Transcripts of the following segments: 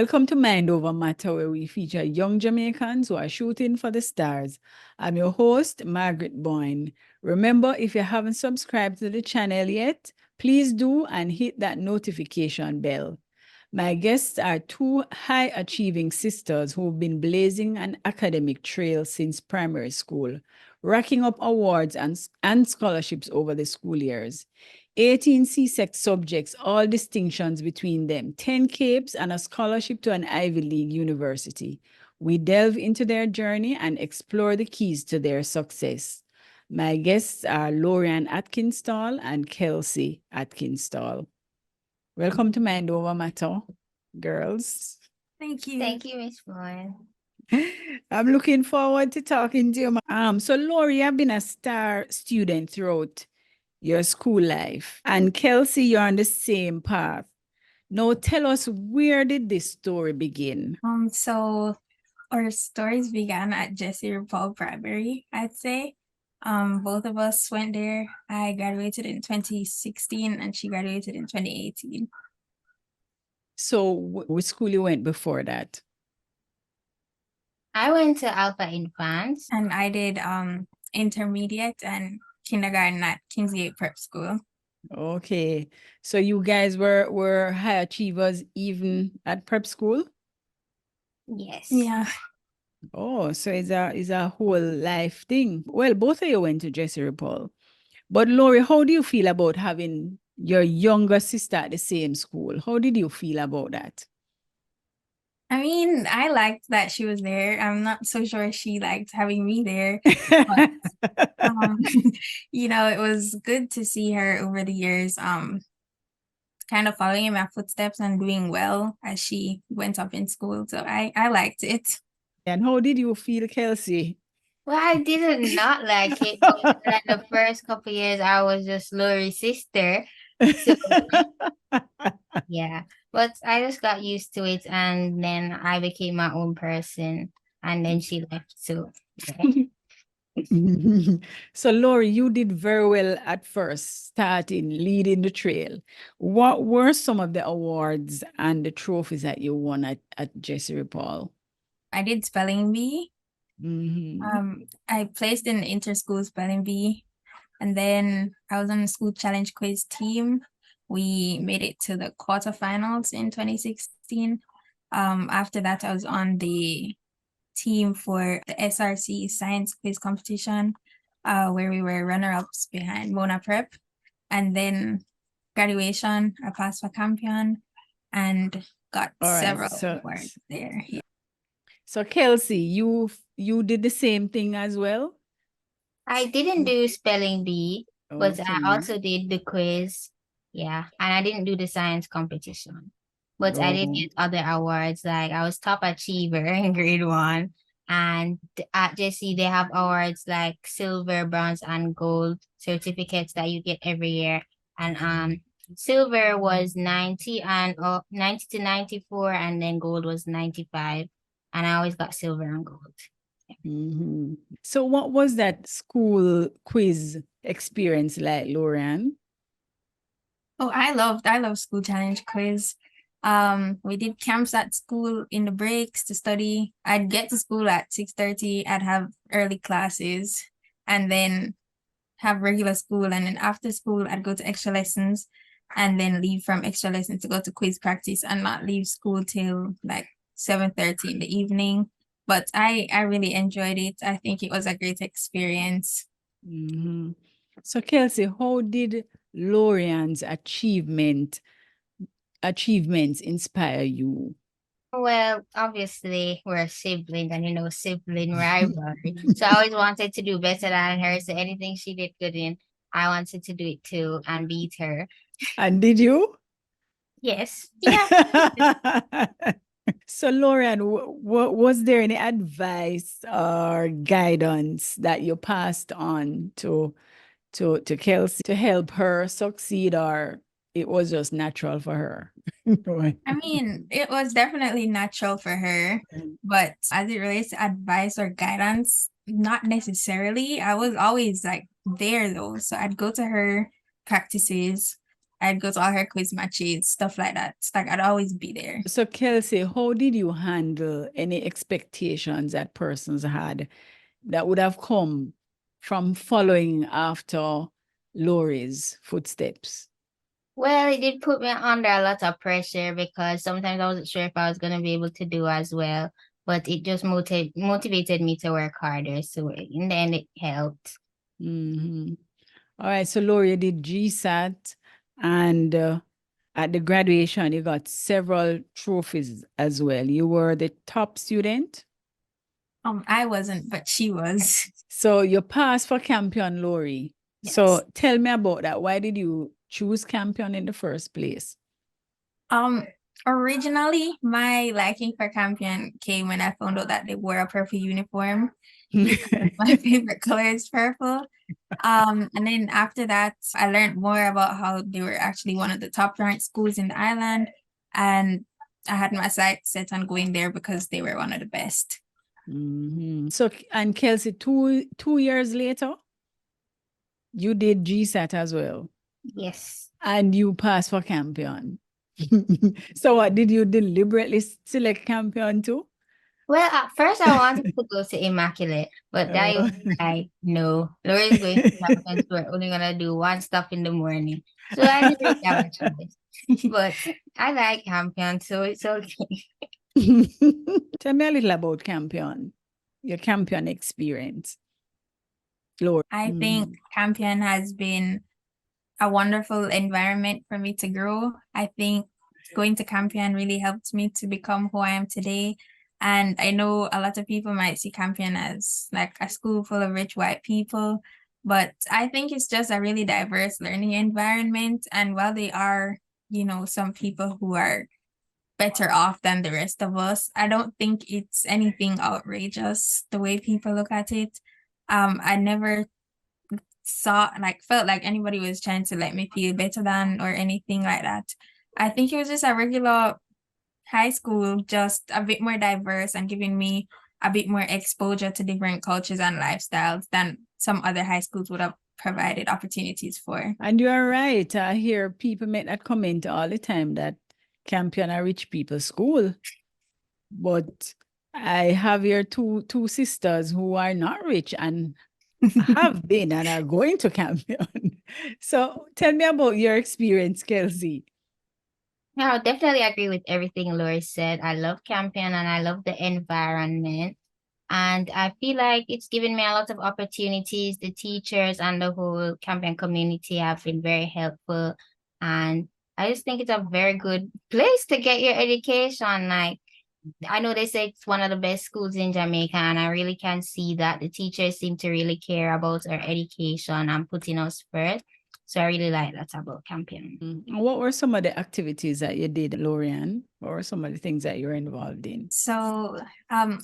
Welcome to Mind Over Matter, where we feature young Jamaicans who are shooting for the stars. I'm your host, Margaret Boyne. Remember, if you haven't subscribed to the channel yet, please do and hit that notification bell. My guests are two high-achieving sisters who've been blazing an academic trail since primary school, racking up awards and scholarships over the school years. 18 CSEC subjects, all distinctions between them, 10 capes, and a scholarship to an Ivy League university. We delve into their journey and explore the keys to their success. My guests are Lori-Ann Atkinstall and Kelsey Atkinstall. Welcome to Mind Over Matter, girls. Thank you. Thank you, Miss Boyne. I'm looking forward to talking to you. So Lori, I've been a star student throughout your school life. And Kelsey, you're on the same path. Now tell us, where did this story begin? So our stories began at Jessie Ripoll Primary, I'd say. Both of us went there. I graduated in 2016 and she graduated in 2018. So which school you went before that? I went to Alpha Infants. And I did intermediate and kindergarten at Kingsgate Prep School. Okay. So you guys were high achievers even at prep school? Yes. Yeah. Oh, so it's a whole life thing. Well, both of you went to Jessie Ripoll. But Lori, how do you feel about having your younger sister at the same school? How did you feel about that? I mean, I liked that she was there. I'm not so sure she liked having me there. But, it was good to see her over the years, kind of following in my footsteps and doing well as she went up in school. So I liked it. And how did you feel, Kelsey? Well, I did not like it, but like the first couple years, I was just Lori's sister. So, yeah. But I just got used to it, and then I became my own person, and then she left. So, yeah. So, Lori, you did very well at first, leading the trail. What were some of the awards and the trophies that you won at Jessie Ripoll? I did spelling bee. Mm-hmm. I placed in inter-school spelling bee, and then I was on the school challenge quiz team. We made it to the quarterfinals in 2016. After that, I was on the team for the SRC science quiz competition, where we were runner-ups behind Mona Prep. And then graduation, I passed for Campion and got several awards there. Yeah. So Kelsey, you did the same thing as well? I didn't do spelling bee, but I also did the quiz. Yeah, and I didn't do the science competition. But I did get other awards, like I was top achiever in grade 1. And at Jessie, they have awards like silver, bronze, and gold certificates that you get every year. And silver was 90 to 94, and then gold was 95. And I always got silver and gold. Mm-hmm. So what was that school quiz experience like, Lori-Ann? Oh, I love school challenge quiz. We did camps at school in the breaks to study. I'd get to school at 6:30. I'd have early classes and then have regular school. And then after school, I'd go to extra lessons and then leave from extra lessons to go to quiz practice and not leave school till like 7:30 in the evening. But I really enjoyed it. I think it was a great experience. Mm-hmm. So Kelsey, how did Lori-Ann's achievements inspire you? Well, obviously, we're siblings and sibling rivalry. So I always wanted to do better than her. So anything she did good in, I wanted to do it too and beat her. And did you? Yes. Yeah. So Lori-Ann, was there any advice or guidance that you passed on to Kelsey to help her succeed, or it was just natural for her? I mean, it was definitely natural for her, but as it relates to advice or guidance, not necessarily. I was always like there though. So I'd go to her practices I'd go to all her quiz matches, stuff like that. It's like I'd always be there. So Kelsey, how did you handle any expectations that persons had that would have come from following after Lori's footsteps? Well, it did put me under a lot of pressure because sometimes I wasn't sure if I was going to be able to do as well, but it just motivated me to work harder. So in the end, it helped. Mm-hmm. All right, so Lori did GSAT, and at the graduation, you got several trophies as well. You were the top student. I wasn't, but she was. So you passed for Campion, Lori. Yes. So tell me about that. Why did you choose Campion in the first place? Originally, my liking for Campion came when I found out that they wore a purple uniform. My favorite color is purple. And then after that, I learned more about how they were actually one of the top ranked schools in the island. And I had my sights set on going there because they were one of the best. Mm-hmm. So, and Kelsey, two years later, you did GSAT as well. Yes. And you passed for Campion. So what, did you deliberately select Campion too? Well, at first I wanted to go to Immaculate, but that was like, no, Lori's going to Campion, so we're only gonna do one stuff in the morning. So I didn't really have a choice. But I like Campion, so it's okay. Tell me a little about Campion, your Campion experience. Lord. I think Campion has been a wonderful environment for me to grow. I think going to Campion really helped me to become who I am today. And I know a lot of people might see Campion as like a school full of rich white people, but I think it's just a really diverse learning environment. And while they are, some people who are better off than the rest of us, I don't think it's anything outrageous the way people look at it. I never felt like anybody was trying to let me feel better than or anything like that. I think it was just a regular high school, just a bit more diverse and giving me a bit more exposure to different cultures and lifestyles than some other high schools would have provided opportunities for. And you are right. I hear people make that comment all the time that Campion are rich people's school. But I have here two sisters who are not rich and have been and are going to Campion. So tell me about your experience, Kelsey. I definitely agree with everything Lori said. I love Campion and I love the environment. And I feel like it's given me a lot of opportunities. The teachers and the whole Campion community have been very helpful. And I just think it's a very good place to get your education. Like, I know they say it's one of the best schools in Jamaica, and I really can see that the teachers seem to really care about our education and putting us first. So I really like that about Campion. What were some of the activities that you did, Lori-Ann? What were some of the things that you're involved in? So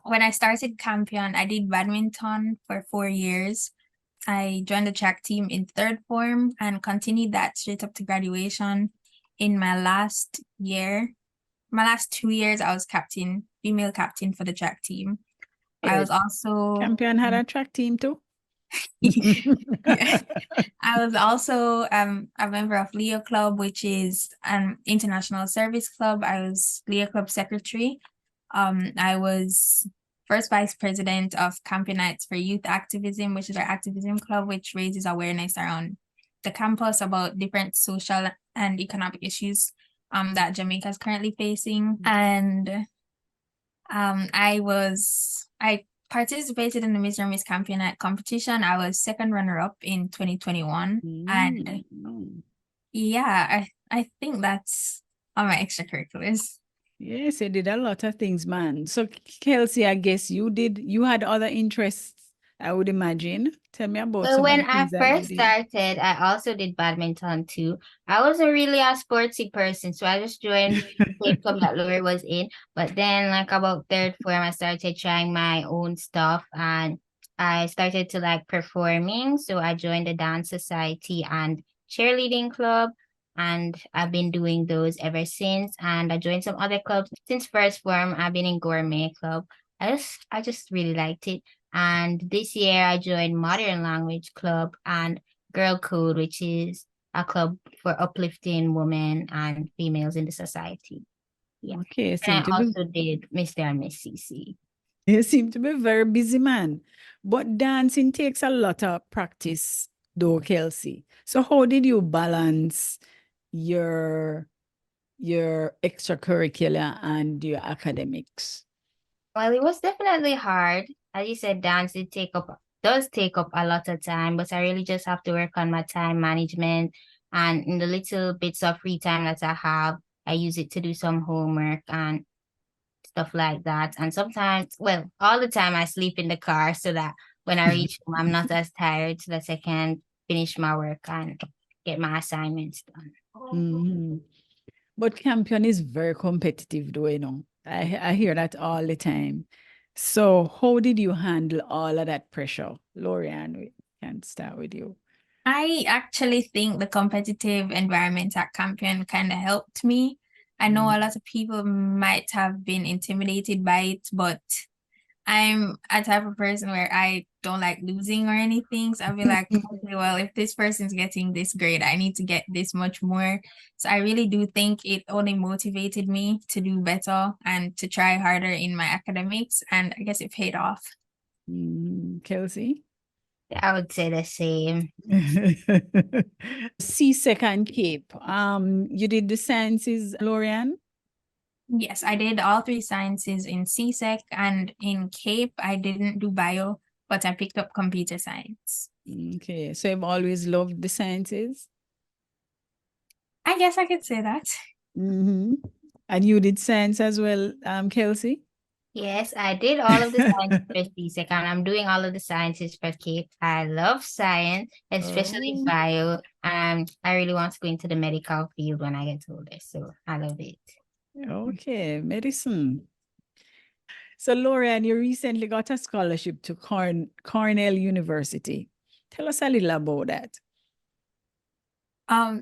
when I started Campion, I did badminton for 4 years. I joined the track team in third form and continued that straight up to graduation. In my last 2 years, I was female captain for the track team. I was also... Campion had a track team too? I was also a member of Leo Club, which is an international service club. I was Leo Club secretary. I was first vice president of Campionites for Youth Activism, which is our activism club, which raises awareness around the campus about different social and economic issues that Jamaica is currently facing. And I participated in the Miss or Miss Campionite competition. I was second runner-up in 2021. And yeah, I think that's all my extracurriculars. Yes, you did a lot of things, man. So Kelsey, I guess you had other interests, I would imagine. Tell me about Well, some when of the I things that you first did. started, I also did badminton too. I wasn't really a sportsy person, so I just joined the same club that Lori was in. But then, like about third form, I started trying my own stuff, and I started to like performing. So I joined the dance society and cheerleading club, and I've been doing those ever since. And I joined some other clubs. Since first form, I've been in gourmet club. I just really liked it. And this year I joined Modern Language Club and Girl Code, which is a club for uplifting women and females in the society. Yeah. Okay, And I also did Mr. and Miss CC. You seem to be a very busy man. But dancing takes a lot of practice, though, Kelsey. So how did you balance your extracurricular and your academics? Well, it was definitely hard. As you said, dance does take up a lot of time, but I really just have to work on my time management. And in the little bits of free time that I have, I use it to do some homework and stuff like that. And sometimes, well, all the time I sleep in the car so that when I reach home, I'm not as tired, so that I can finish my work and get my assignments done. Mm-hmm. But Campion is very competitive, though, you know. I hear that all the time. So how did you handle all of that pressure? Lori-Ann, we can start with you. I actually think the competitive environment at Campion kind of helped me. I know a lot of people might have been intimidated by it, but I'm a type of person where I don't like losing or anything. So I'll be like, okay, well, if this person's getting this grade, I need to get this much more. So I really do think it only motivated me to do better and to try harder in my academics. And I guess it paid off. Kelsey? I would say the same. CSEC and Cape. You did the sciences, Lori-Ann? Yes, I did all 3 sciences in CSEC, and in Cape, I didn't do bio, but I picked up computer science. Okay, so you've always loved the sciences? I guess I could say that. And you did science as well, Kelsey? Yes, I did all of the sciences for CSEC, and I'm doing all of the sciences for Cape. I love science, especially bio, and I really want to go into the medical field when I get older, so I love it. Okay, medicine. So, Lori-Ann, you recently got a scholarship to Cornell University. Tell us a little about that.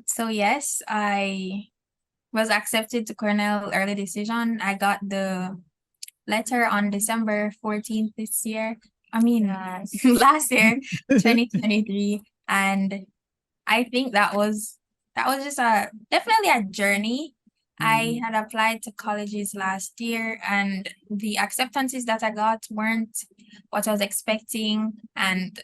So yes, I was accepted to Cornell early decision. I got the letter on December 14th this year. Last year, 2023. And I think that was just definitely a journey. I had applied to colleges last year, and the acceptances that I got weren't what I was expecting, and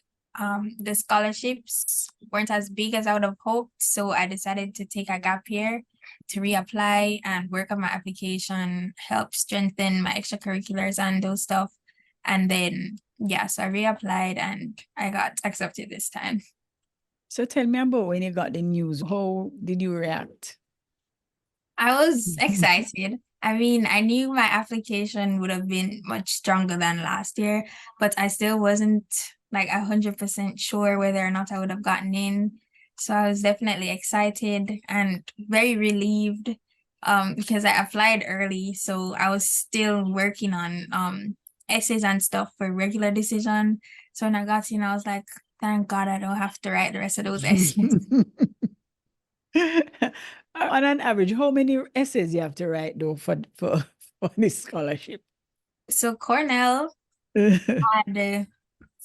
the scholarships weren't as big as I would have hoped. So I decided to take a gap year to reapply and work on my application, help strengthen my extracurriculars and those stuff. And then, yeah, so I reapplied and I got accepted this time. So tell me about when you got the news. How did you react? I was excited. I mean, I knew my application would have been much stronger than last year, but I still wasn't like 100% sure whether or not I would have gotten in. So I was definitely excited and very relieved because I applied early. So I was still working on essays and stuff for regular decision. So when I got in, I was like, thank God I don't have to write the rest of those essays. On an average, how many essays you have to write though for this scholarship? So Cornell had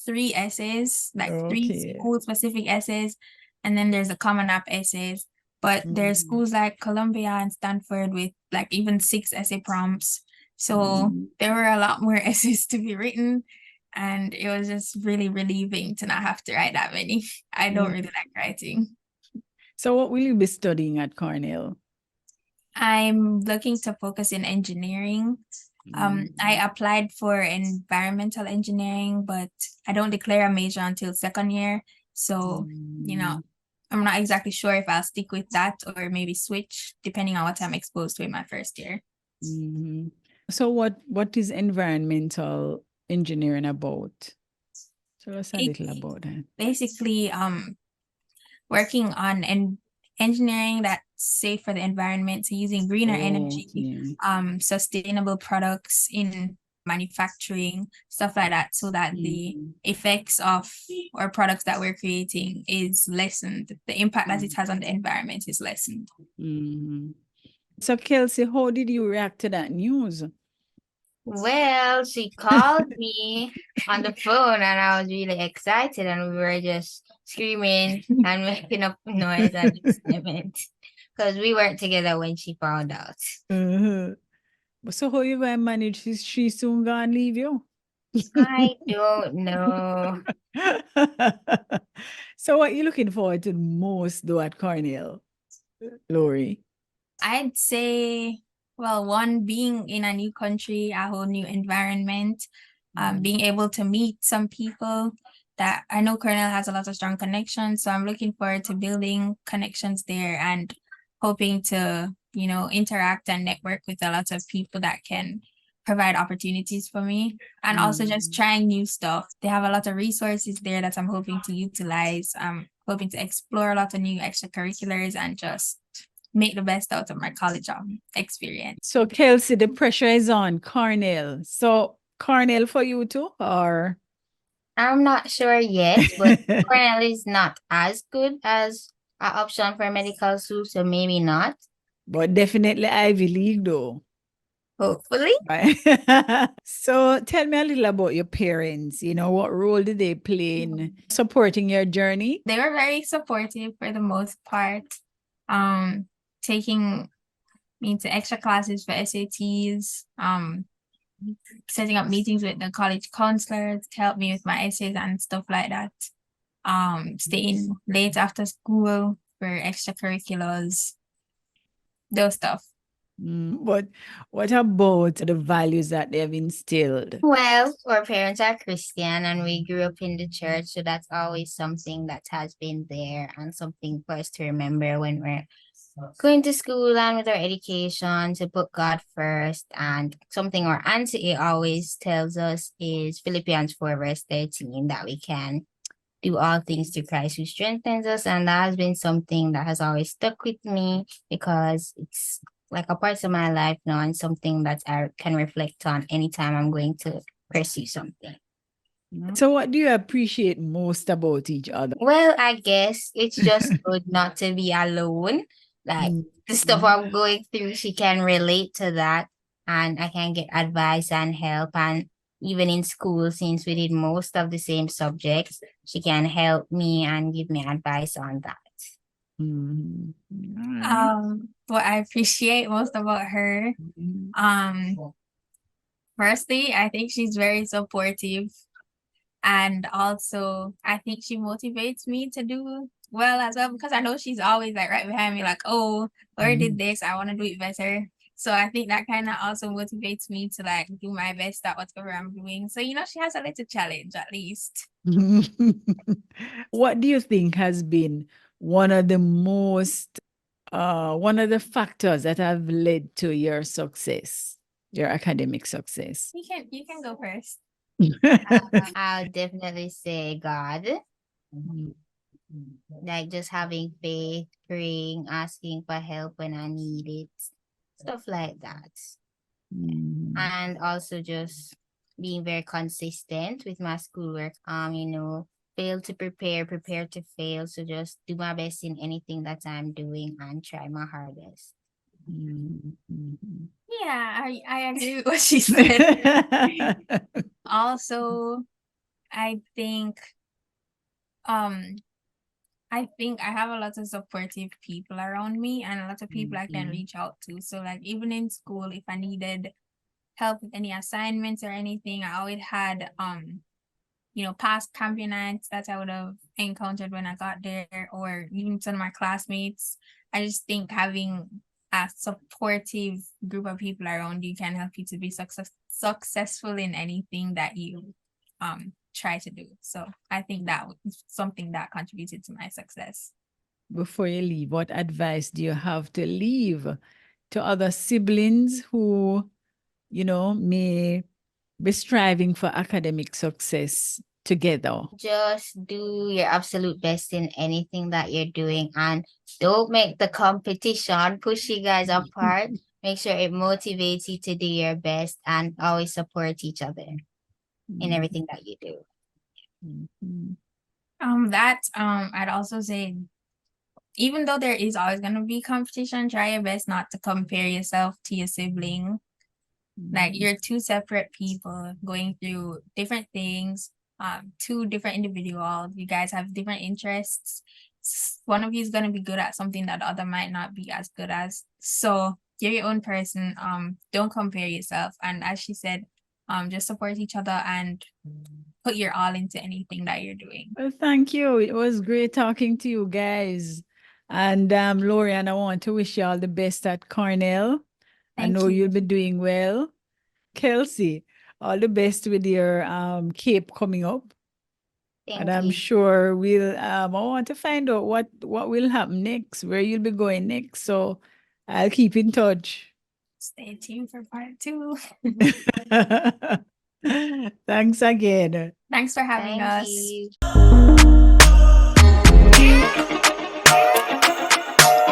3 essays, like 3 school-specific essays, and then there's a Common App essays. But there's schools like Columbia and Stanford with like even 6 essay prompts. So there were a lot more essays to be written, and it was just really relieving to not have to write that many. I don't really like writing. So what will you be studying at Cornell? I'm looking to focus in engineering. I applied for environmental engineering, but I don't declare a major until 2nd year. So, I'm not exactly sure if I'll stick with that or maybe switch depending on what I'm exposed to in my 1st year. So what is environmental engineering about? Tell us a little about that. Basically, working on engineering that's safe for the environment, so using greener energy, sustainable products in manufacturing, stuff like that, so that the effects of our products that we're creating is lessened. The impact that it has on the environment is lessened. So Kelsey, how did you react to that news? Well, she called me on the phone and I was really excited and we were just screaming and making up noise and excitement because we weren't together when she found out. Uh-huh. So how you gonna manage this? She soon gonna leave you? I don't know. So what you looking forward to most though at Cornell, Lori? I'd say, well, one, being in a new country, a whole new environment, being able to meet some people that I know Cornell has a lot of strong connections. So I'm looking forward to building connections there and hoping to, interact and network with a lot of people that can provide opportunities for me. And also just trying new stuff. They have a lot of resources there that I'm hoping to utilize. I'm hoping to explore a lot of new extracurriculars and just make the best out of my college experience. So Kelsey, the pressure is on Cornell. So Cornell for you too, or? I'm not sure yet, but Cornell is not as good as an option for medical school, so maybe not. But definitely Ivy League though. Hopefully. Right. So tell me a little about your parents. What role did they play in supporting your journey? They were very supportive for the most part. Taking me to extra classes for SATs, setting up meetings with the college counselors to help me with my essays and stuff like that. Staying late after school for extracurriculars, those stuff. But what about the values that they have instilled? Well, our parents are Christian and we grew up in the church, so that's always something that has been there and something for us to remember when we're going to school and with our education, to put God first. And something our auntie always tells us is Philippians 4 verse 13, that we can do all things through Christ who strengthens us. And that has been something that has always stuck with me because it's like a part of my life now and something that I can reflect on anytime I'm going to pursue something. So what do you appreciate most about each other? Well, I guess it's just good not to be alone. Like the stuff I'm going through, she can relate to that and I can get advice and help. And even in school, since we did most of the same subjects, she can help me and give me advice on that. What I appreciate most about her, firstly, I think she's very supportive. And also, I think she motivates me to do well as well, because I know she's always like right behind me, like, oh, Lori did this, I want to do it better. So I think that kind of also motivates me to like do my best at whatever I'm doing. So, she has a little challenge at least. What do you think has been one of the factors that have led to your success, your academic success? You can go first. I'll definitely say God. Like just having faith, praying, asking for help when I need it, stuff like that. And also just being very consistent with my schoolwork. Fail to prepare, prepare to fail. So just do my best in anything that I'm doing and try my hardest. Yeah, I agree with what she said. Also, I think I have a lot of supportive people around me and a lot of people I can reach out to. So like even in school, if I needed help with any assignments or anything, I always had past Campionites that I would have encountered when I got there, or even some of my classmates. I just think having a supportive group of people around you can help you to be successful in anything that you try to do. So I think that was something that contributed to my success. Before you leave, what advice do you have to leave to other siblings who, may be striving for academic success together? Just do your absolute best in anything that you're doing and don't make the competition push you guys apart. Make sure it motivates you to do your best and always support each other in everything that you do. I'd also say, even though there is always going to be competition, try your best not to compare yourself to your sibling. Like you're two separate people going through different things, two different individuals. You guys have different interests. One of you is going to be good at something that the other might not be as good as. So you're your own person. Don't compare yourself. And as she said, just support each other and put your all into anything that you're doing. Well, thank you. It was great talking to you guys. And Lori-Ann, I want to wish you all the best at Cornell. I Thank know you. you'll be doing well. Kelsey, all the best with your CAPE coming up. Thank And I'm you. sure we'll I want to find out what will happen next, where you'll be going next. So I'll keep in touch. Stay tuned for part 2. Thanks again. Thanks for having Thank us. you.